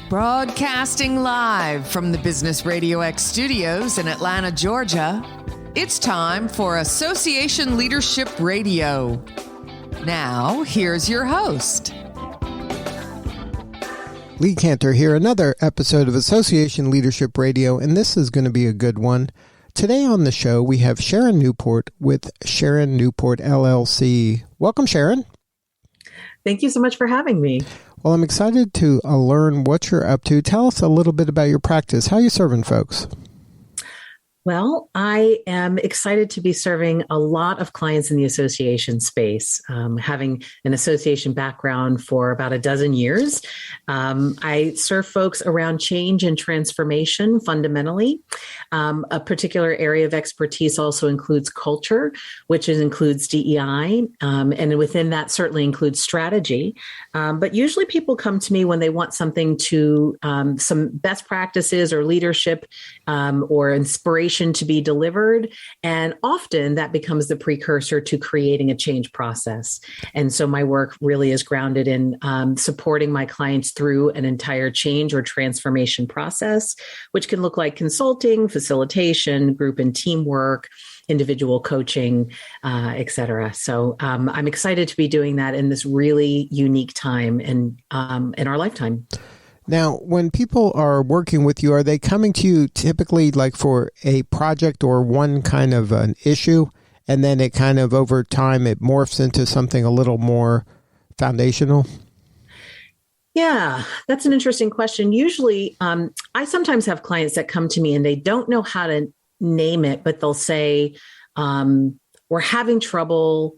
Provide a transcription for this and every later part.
Broadcasting live from the Business RadioX studios in Atlanta, Georgia, it's time for Association Leadership Radio. Now, here's your host. Lee Cantor here, another episode of Association Leadership Radio, and this is going to be a good one. Today on the show, we have Sharon Newport with Sharon Newport, LLC. Welcome, Sharon. Thank you so much for having me. Well, I'm excited to learn what you're up to. Tell us a little bit about your practice. How are you serving folks? Well, I am excited to be serving a lot of clients in the association space, having an association background for about a dozen years. I serve folks around change and transformation fundamentally. A particular area of expertise also includes culture, which includes DEI, and within that certainly includes strategy. But usually people come to me when they want something to, some best practices or leadership or inspiration to be delivered. And often that becomes the precursor to creating a change process. And so my work really is grounded in supporting my clients through an entire change or transformation process, which can look like consulting, facilitation, group and teamwork, individual coaching, et cetera. So I'm excited to be doing that in this really unique time in our lifetime. Now, when people are working with you, are they coming to you typically like for a project or one kind of an issue, and then it kind of over time it morphs into something a little more foundational? Yeah, that's an interesting question. Usually, I sometimes have clients that come to me and they don't know how to name it, but they'll say, we're having trouble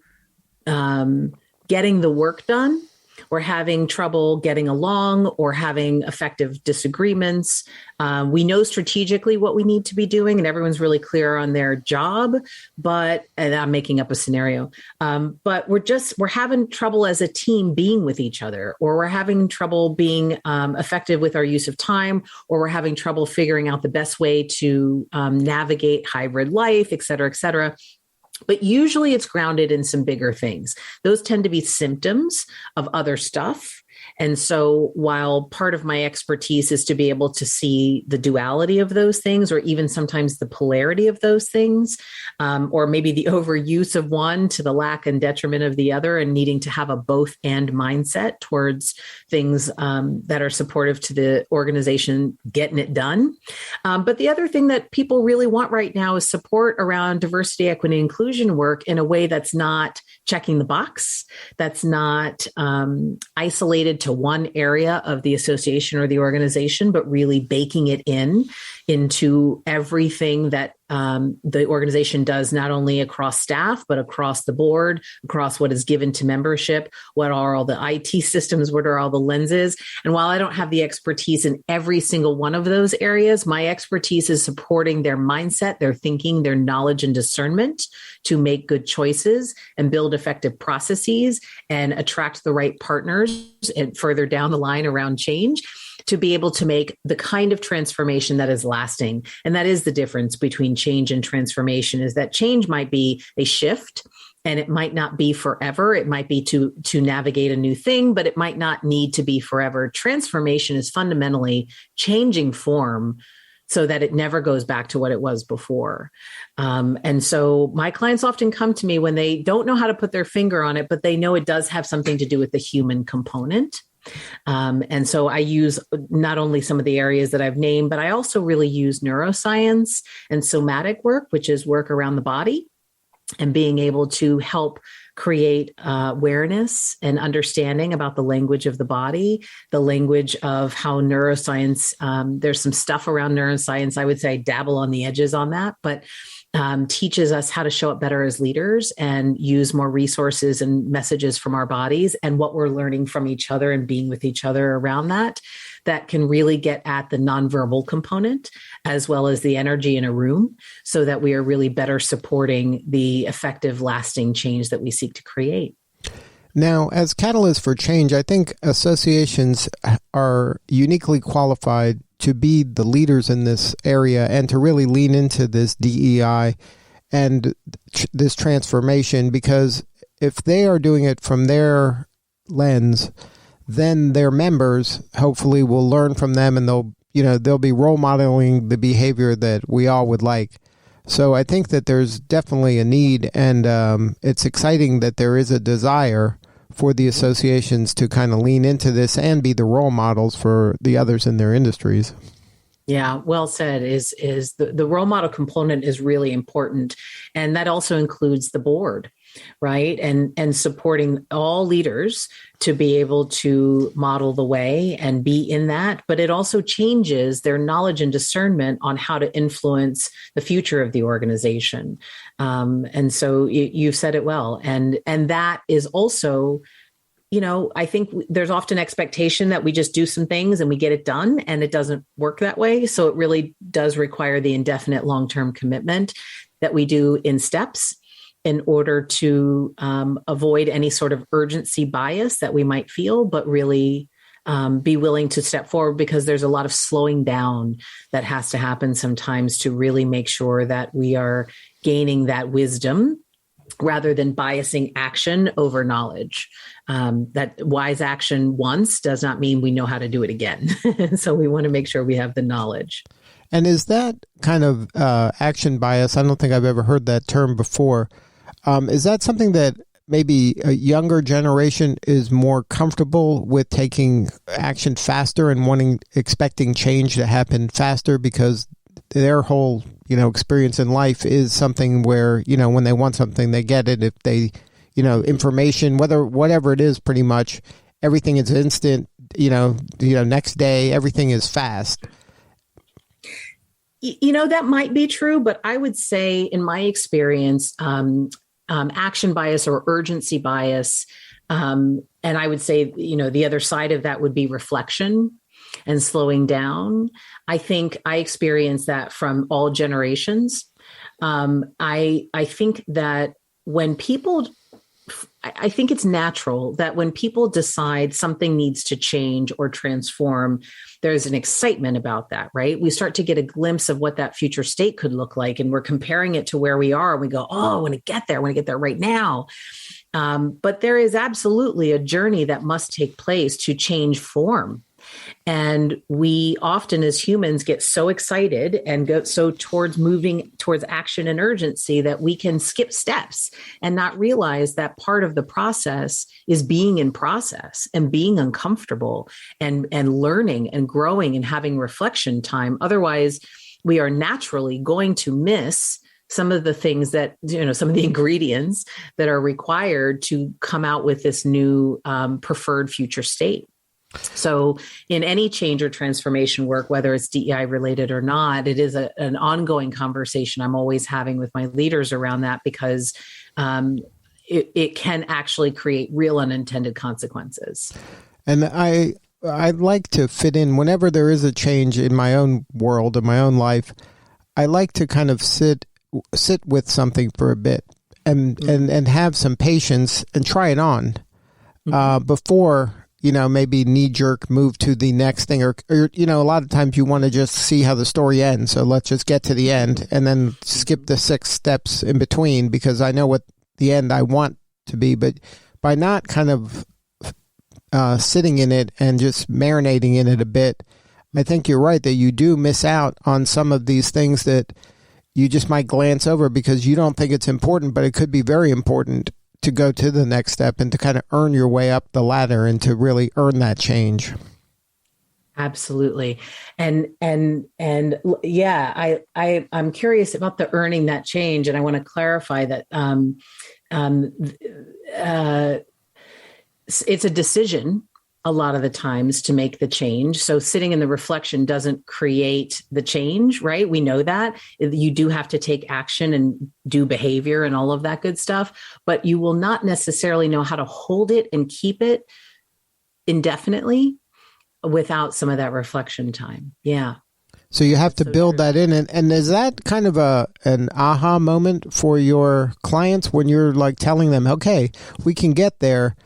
getting the work done. We're having trouble getting along or having effective disagreements. We know strategically what we need to be doing and everyone's really clear on their job, and I'm making up a scenario, but we're having trouble as a team being with each other, or we're having trouble being effective with our use of time, or we're having trouble figuring out the best way to navigate hybrid life, et cetera, et cetera. But usually it's grounded in some bigger things. Those tend to be symptoms of other stuff. And so while part of my expertise is to be able to see the duality of those things, or even sometimes the polarity of those things, or maybe the overuse of one to the lack and detriment of the other, and needing to have a both and mindset towards things that are supportive to the organization getting it done. But the other thing that people really want right now is support around diversity, equity, and inclusion work in a way that's not checking the box, that's not isolated to one area of the association or the organization, but really baking it into everything that the organization does, not only across staff, but across the board, across what is given to membership, what are all the IT systems, what are all the lenses. And while I don't have the expertise in every single one of those areas, my expertise is supporting their mindset, their thinking, their knowledge and discernment to make good choices and build effective processes and attract the right partners and further down the line around change, to be able to make the kind of transformation that is lasting. And that is the difference between change and transformation, is that change might be a shift and it might not be forever. It might be to navigate a new thing, but it might not need to be forever. Transformation is fundamentally changing form so that it never goes back to what it was before. And so my clients often come to me when they don't know how to put their finger on it, but they know it does have something to do with the human component. And so I use not only some of the areas that I've named, but I also really use neuroscience and somatic work, which is work around the body, and being able to help create awareness and understanding about the language of the body, the language of how neuroscience, there's some stuff around neuroscience, I would say I dabble on the edges on that, but teaches us how to show up better as leaders and use more resources and messages from our bodies and what we're learning from each other and being with each other around that can really get at the nonverbal component as well as the energy in a room, so that we are really better supporting the effective, lasting change that we seek to create. Now, as catalysts for change, I think associations are uniquely qualified to be the leaders in this area and to really lean into this DEI and this transformation, because if they are doing it from their lens, then their members hopefully will learn from them, and they'll be role modeling the behavior that we all would like. So I think that there's definitely a need, and it's exciting that there is a desire for the associations to kind of lean into this and be the role models for the others in their industries. Yeah, well said. Is the role model component is really important, and that also includes the board, right? And supporting all leaders to be able to model the way and be in that. But it also changes their knowledge and discernment on how to influence the future of the organization. And so you've said it well, and that is also, I think there's often expectation that we just do some things and we get it done, and it doesn't work that way. So it really does require the indefinite long-term commitment that we do in steps in order to avoid any sort of urgency bias that we might feel, but really be willing to step forward, because there's a lot of slowing down that has to happen sometimes to really make sure that we are gaining that wisdom rather than biasing action over knowledge. That wise action once does not mean we know how to do it again. So we want to make sure we have the knowledge. And is that kind of action bias? I don't think I've ever heard that term before. Is that something that maybe a younger generation is more comfortable with taking action faster and expecting change to happen faster because their whole, experience in life is something where, when they want something, they get it. If they, information, whatever it is, pretty much everything is instant, next day, everything is fast. That might be true, but I would say in my experience, action bias or urgency bias, and I would say, the other side of that would be reflection and slowing down. I think I experienced that from all generations. I think that I think it's natural that when people decide something needs to change or transform, there's an excitement about that, right? We start to get a glimpse of what that future state could look like, and we're comparing it to where we are. And we go, oh, I want to get there. I want to get there right now. But there is absolutely a journey that must take place to change form. And we often as humans get so excited and go so towards moving towards action and urgency that we can skip steps and not realize that part of the process is being in process and being uncomfortable and learning and growing and having reflection time. Otherwise, we are naturally going to miss some of the things that, some of the ingredients that are required to come out with this new preferred future state. So in any change or transformation work, whether it's DEI related or not, it is an ongoing conversation I'm always having with my leaders around that, because it can actually create real unintended consequences. And I'd like to fit in whenever there is a change in my own world, in my own life. I like to kind of sit with something for a bit and have some patience and try it on before maybe knee-jerk move to the next thing, or a lot of times you want to just see how the story ends. So let's just get to the end and then skip the 6 steps in between, because I know what the end I want to be. But by not kind of sitting in it and just marinating in it a bit, I think you're right that you do miss out on some of these things that you just might glance over because you don't think it's important, but it could be very important to go to the next step and to kind of earn your way up the ladder and to really earn that change. Absolutely. And yeah, I'm curious about the earning that change. And I want to clarify that it's a decision a lot of the times to make the change. So sitting in the reflection doesn't create the change, right? We know that. You do have to take action and do behavior and all of that good stuff, but you will not necessarily know how to hold it and keep it indefinitely without some of that reflection time. Yeah. So you have to build that in. And is that kind of an aha moment for your clients when you're like telling them, okay, we can get there,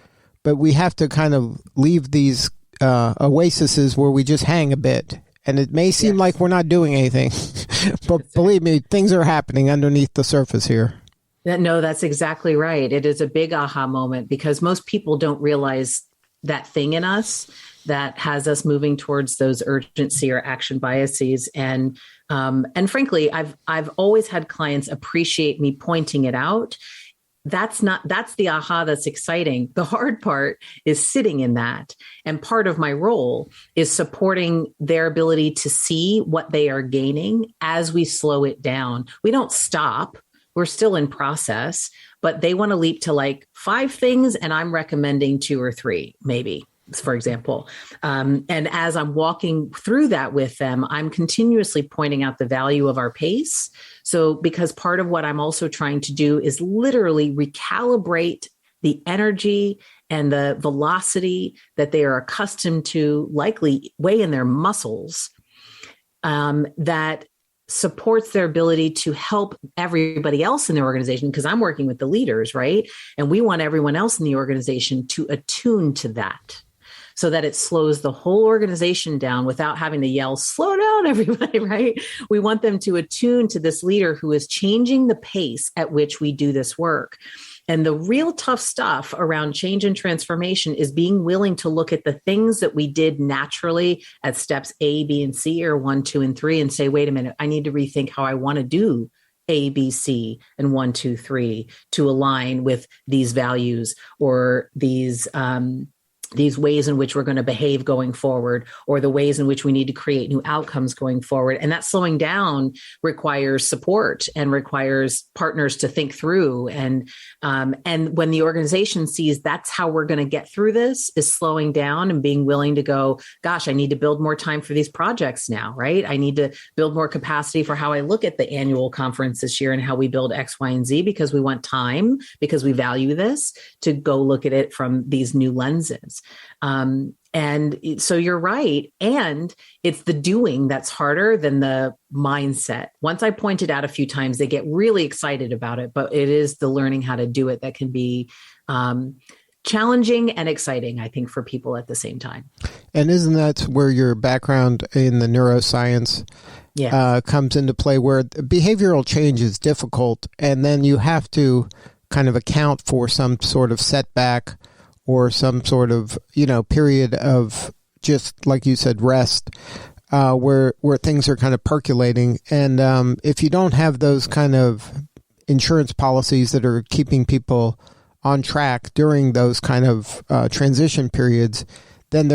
but we have to kind of leave these oases where we just hang a bit. And it may seem like we're not doing anything, but believe me, things are happening underneath the surface here. No, that's exactly right. It is a big aha moment because most people don't realize that thing in us that has us moving towards those urgency or action biases. And frankly, I've always had clients appreciate me pointing it out. That's the aha that's exciting. The hard part is sitting in that. And part of my role is supporting their ability to see what they are gaining as we slow it down. We don't stop. We're still in process, but they want to leap to like 5 things, and I'm recommending 2 or 3, maybe, for example. And as I'm walking through that with them, I'm continuously pointing out the value of our pace. So because part of what I'm also trying to do is literally recalibrate the energy and the velocity that they are accustomed to, likely way in their muscles, that supports their ability to help everybody else in the organization, because I'm working with the leaders, right? And we want everyone else in the organization to attune to that, so that it slows the whole organization down without having to yell, slow down, everybody, right? We want them to attune to this leader who is changing the pace at which we do this work. And the real tough stuff around change and transformation is being willing to look at the things that we did naturally at steps A, B, and C, or 1, 2, and 3, and say, wait a minute, I need to rethink how I want to do A, B, C, and 1, 2, 3 to align with these values or these ways in which we're going to behave going forward, or the ways in which we need to create new outcomes going forward. And that slowing down requires support and requires partners to think through. And when the organization sees that's how we're going to get through this, is slowing down and being willing to go, gosh, I need to build more time for these projects now, right? I need to build more capacity for how I look at the annual conference this year and how we build X, Y, and Z, because we want time, because we value this, to go look at it from these new lenses. And so you're right. And it's the doing that's harder than the mindset. Once I point it out a few times, they get really excited about it, but it is the learning how to do it that can be challenging and exciting, I think, for people at the same time. And isn't that where your background in the neuroscience comes into play, where behavioral change is difficult, and then you have to kind of account for some sort of setback or some sort of, period of, just like you said, rest, where things are kind of percolating. And if you don't have those kind of insurance policies that are keeping people on track during those kind of transition periods, then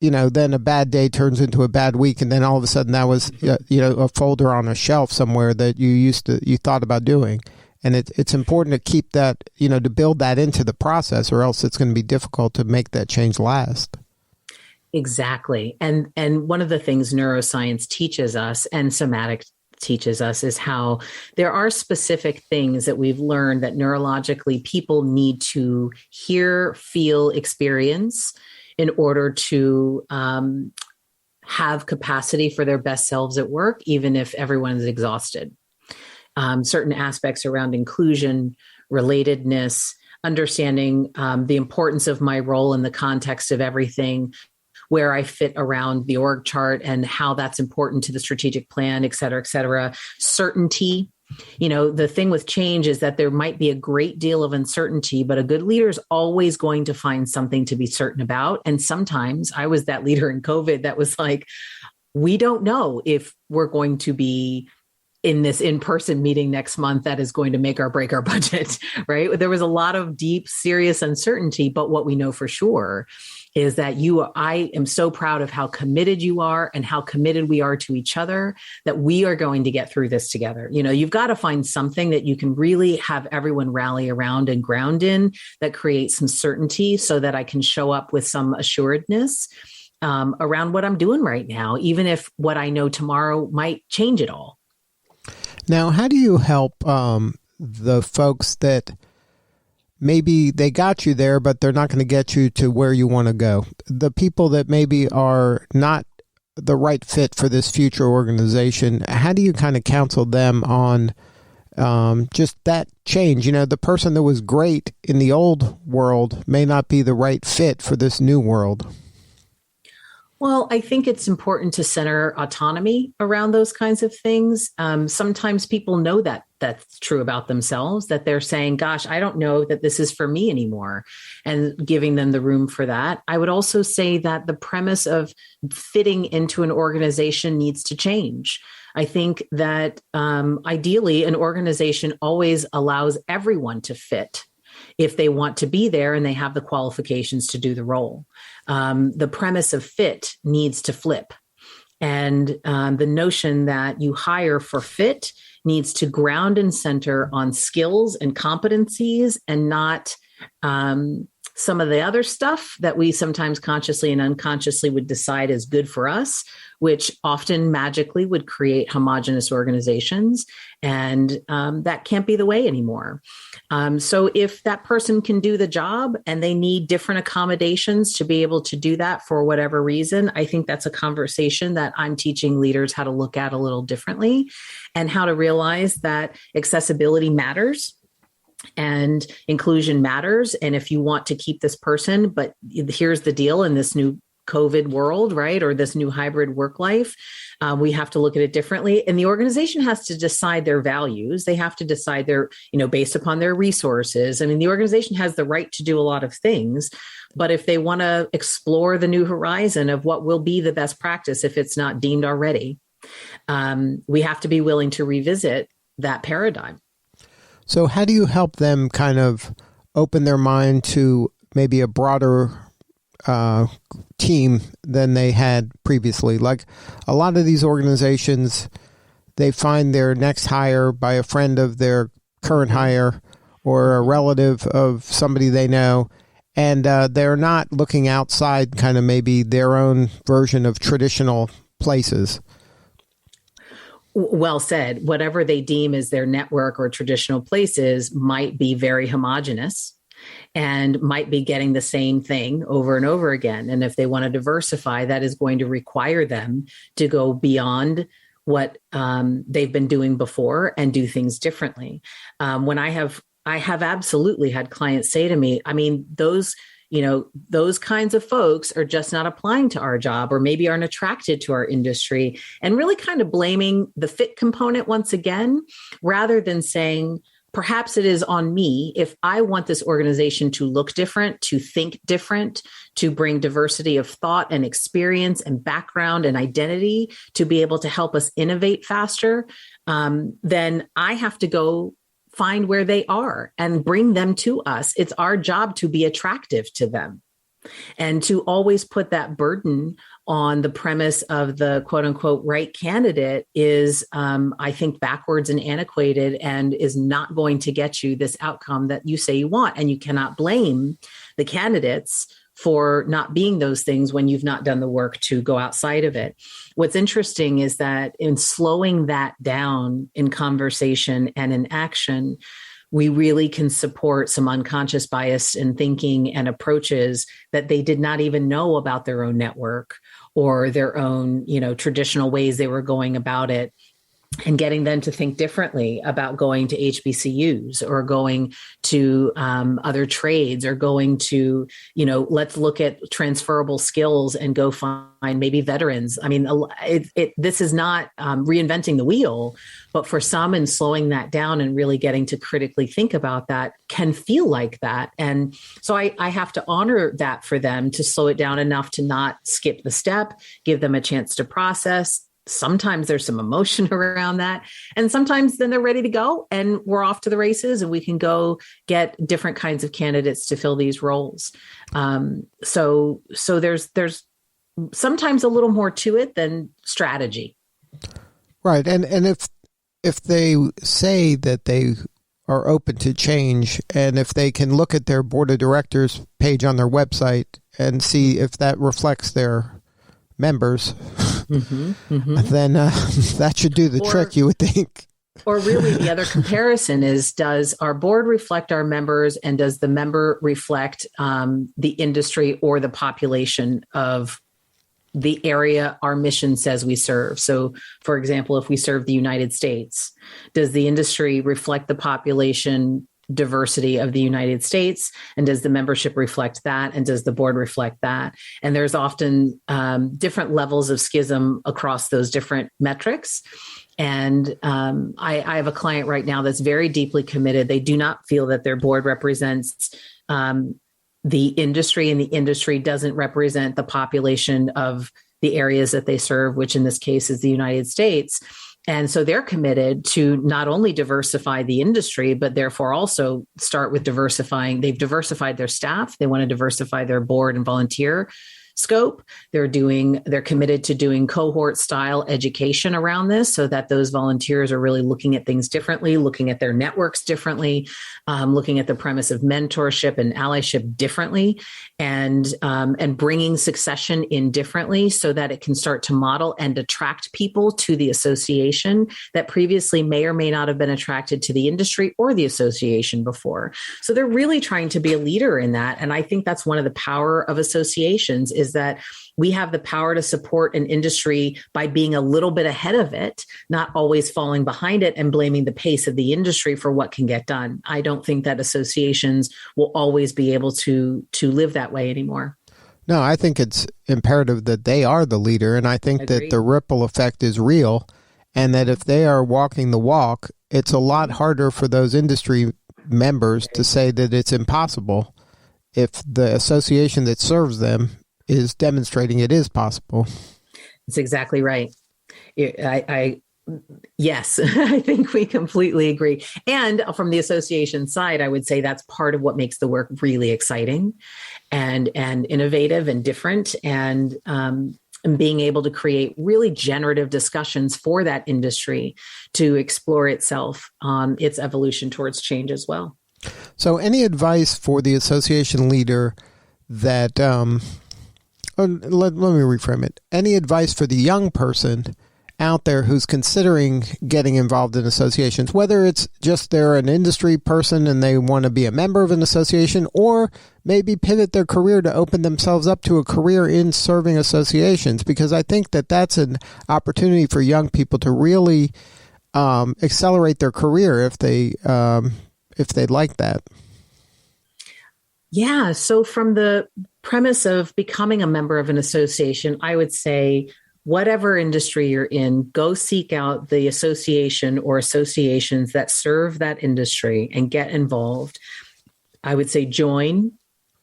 then a bad day turns into a bad week, and then all of a sudden that was a folder on a shelf somewhere that you thought about doing. And it's important to keep that, to build that into the process, or else it's going to be difficult to make that change last. Exactly. And one of the things neuroscience teaches us, and somatic teaches us, is how there are specific things that we've learned that neurologically people need to hear, feel, experience in order to have capacity for their best selves at work, even if everyone is exhausted. Certain aspects around inclusion, relatedness, understanding the importance of my role in the context of everything, where I fit around the org chart and how that's important to the strategic plan, et cetera, et cetera. Certainty. The thing with change is that there might be a great deal of uncertainty, but a good leader is always going to find something to be certain about. And sometimes I was that leader in COVID that was like, we don't know if we're going to be in this in-person meeting next month that is going to make or break our budget, right? There was a lot of deep, serious uncertainty, but what we know for sure is that I am so proud of how committed you are and how committed we are to each other, that we are going to get through this together. You've got to find something that you can really have everyone rally around and ground in, that creates some certainty, so that I can show up with some assuredness around what I'm doing right now, even if what I know tomorrow might change it all. Now, how do you help the folks that maybe they got you there, but they're not going to get you to where you want to go? The people that maybe are not the right fit for this future organization, how do you kind of counsel them on just that change? The person that was great in the old world may not be the right fit for this new world. Well, I think it's important to center autonomy around those kinds of things. Sometimes people know that that's true about themselves, that they're saying, gosh, I don't know that this is for me anymore, and giving them the room for that. I would also say that the premise of fitting into an organization needs to change. I think that ideally, an organization always allows everyone to fit if they want to be there and they have the qualifications to do the role. The premise of fit needs to flip. And the notion that you hire for fit needs to ground and center on skills and competencies, and not some of the other stuff that we sometimes consciously and unconsciously would decide is good for us, which often magically would create homogenous organizations. And that can't be the way anymore. So if that person can do the job and they need different accommodations to be able to do that for whatever reason, I think that's a conversation that I'm teaching leaders how to look at a little differently, and how to realize that accessibility matters and inclusion matters. And if you want to keep this person, but here's the deal in this new COVID world, right? Or this new hybrid work life, we have to look at it differently. And the organization has to decide their values. They have to decide their, based upon their resources. I mean, the organization has the right to do a lot of things, but if they want to explore the new horizon of what will be the best practice, if it's not deemed already, we have to be willing to revisit that paradigm. So how do you help them kind of open their mind to maybe a broader team than they had previously? Like a lot of these organizations, they find their next hire by a friend of their current hire or a relative of somebody they know, and they're not looking outside kind of maybe their own version of traditional places. Well said. Whatever they deem as their network or traditional places might be very homogenous and might be getting the same thing over and over again. And if they want to diversify, that is going to require them to go beyond what they've been doing before and do things differently. When I have absolutely had clients say to me, I mean, those kinds of folks are just not applying to our job, or maybe aren't attracted to our industry, and really kind of blaming the fit component once again, rather than saying, perhaps it is on me if I want this organization to look different, to think different, to bring diversity of thought and experience and background and identity to be able to help us innovate faster, then I have to go find where they are and bring them to us. It's our job to be attractive to them, and to always put that burden on the premise of the quote unquote right candidate is, I think, backwards and antiquated, and is not going to get you this outcome that you say you want. And you cannot blame the candidates for not being those things when you've not done the work to go outside of it. What's interesting is that in slowing that down in conversation and in action, we really can support some unconscious bias in thinking and approaches that they did not even know about their own network or their own, traditional ways they were going about it, and getting them to think differently about going to HBCUs or going to other trades, or going to, let's look at transferable skills and go find maybe veterans. I mean, this is not reinventing the wheel, but for some, and slowing that down and really getting to critically think about that can feel like that. And so I have to honor that for them, to slow it down enough to not skip the step, give them a chance to process. Sometimes there's some emotion around that. And sometimes then they're ready to go and we're off to the races, and we can go get different kinds of candidates to fill these roles. So there's sometimes a little more to it than strategy. Right. And if they say that they are open to change, and if they can look at their board of directors page on their website and see if that reflects their members, then that should do the trick, you would think. Or really the other comparison is, does our board reflect our members, and does the member reflect the industry or the population of the area our mission says we serve? So, for example, if we serve the United States, does the industry reflect the population diversity of the United States? And does the membership reflect that? And does the board reflect that? And there's often different levels of schism across those different metrics. And I have a client right now that's very deeply committed. They do not feel that their board represents the industry, and the industry doesn't represent the population of the areas that they serve, which in this case is the United States. And so they're committed to not only diversify the industry, but therefore also start with diversifying. They've diversified their staff. They want to diversify their board and volunteer scope. They're committed to doing cohort style education around this so that those volunteers are really looking at things differently, looking at their networks differently, looking at the premise of mentorship and allyship differently, and bringing succession in differently so that it can start to model and attract people to the association that previously may or may not have been attracted to the industry or the association before. So they're really trying to be a leader in that. And I think that's one of the power of associations, is that we have the power to support an industry by being a little bit ahead of it, not always falling behind it and blaming the pace of the industry for what can get done. I don't think that associations will always be able to live that way anymore. No, I think it's imperative that they are the leader. And I think that the ripple effect is real, and that if they are walking the walk, it's a lot harder for those industry members to say that it's impossible if the association that serves them is demonstrating it is possible. That's exactly right. Yes, I think we completely agree. And from the association side, I would say that's part of what makes the work really exciting and innovative and different, and being able to create really generative discussions for that industry to explore itself, its evolution towards change as well. So any advice for the association leader that, let me reframe it. Any advice for the young person out there who's considering getting involved in associations, whether it's just they're an industry person and they want to be a member of an association, or maybe pivot their career to open themselves up to a career in serving associations? Because I think that that's an opportunity for young people to really accelerate their career if they'd like that. Yeah. So from the premise of becoming a member of an association, I would say, whatever industry you're in, go seek out the association or associations that serve that industry and get involved. I would say join,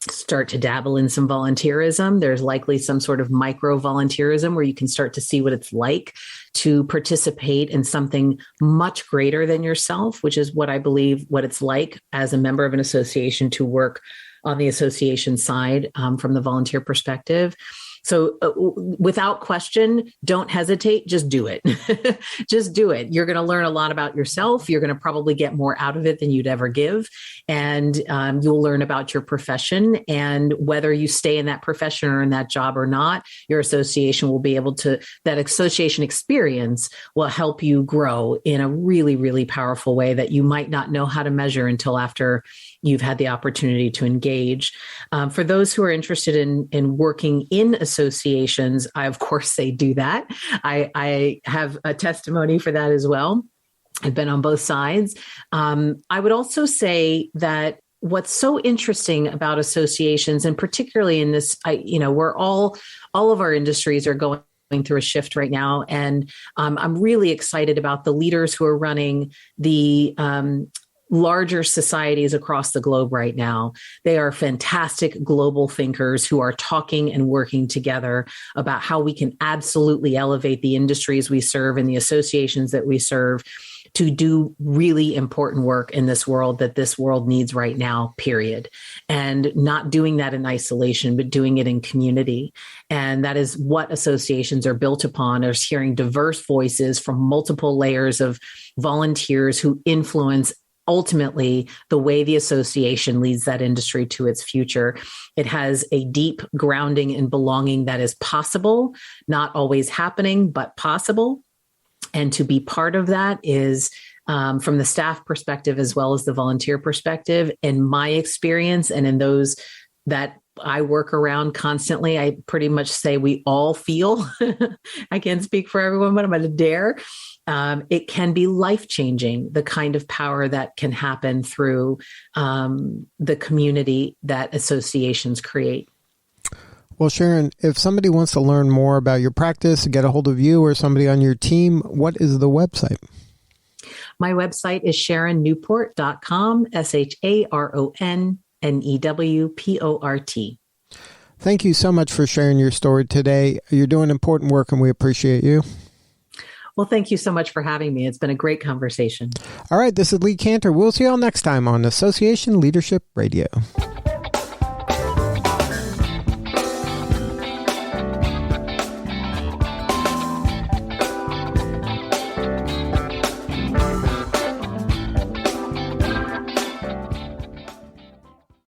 start to dabble in some volunteerism. There's likely some sort of micro volunteerism where you can start to see what it's like to participate in something much greater than yourself, which is what I believe what it's like as a member of an association to work on the association side from the volunteer perspective. So without question, don't hesitate. Just do it. Just do it. You're going to learn a lot about yourself. You're going to probably get more out of it than you'd ever give. And you'll learn about your profession. And whether you stay in that profession or in that job or not, your association will be able to, that association experience will help you grow in a really, really powerful way that you might not know how to measure until after you've had the opportunity to engage. For those who are interested in working in associations, I of course say do that. I have a testimony for that as well. I've been on both sides. I would also say that what's so interesting about associations, and particularly in this, we're all of our industries are going through a shift right now. And I'm really excited about the leaders who are running the larger societies across the globe right now. They are fantastic global thinkers who are talking and working together about how we can absolutely elevate the industries we serve and the associations that we serve to do really important work in this world that this world needs right now, period. And not doing that in isolation, but doing it in community. And that is what associations are built upon, is hearing diverse voices from multiple layers of volunteers who influence ultimately the way the association leads that industry to its future. It has a deep grounding in belonging that is possible, not always happening, but possible. And to be part of that is from the staff perspective as well as the volunteer perspective. In my experience and in those that I work around constantly. I pretty much say we all feel. I can't speak for everyone, but I'm going to dare. It can be life-changing, the kind of power that can happen through the community that associations create. Well, Sharon, if somebody wants to learn more about your practice, get a hold of you or somebody on your team, what is the website? My website is sharonnewport.com, SharonNewport. Thank you so much for sharing your story today. You're doing important work and we appreciate you. Well, thank you so much for having me. It's been a great conversation. All right, this is Lee Cantor. We'll see you all next time on Association Leadership Radio.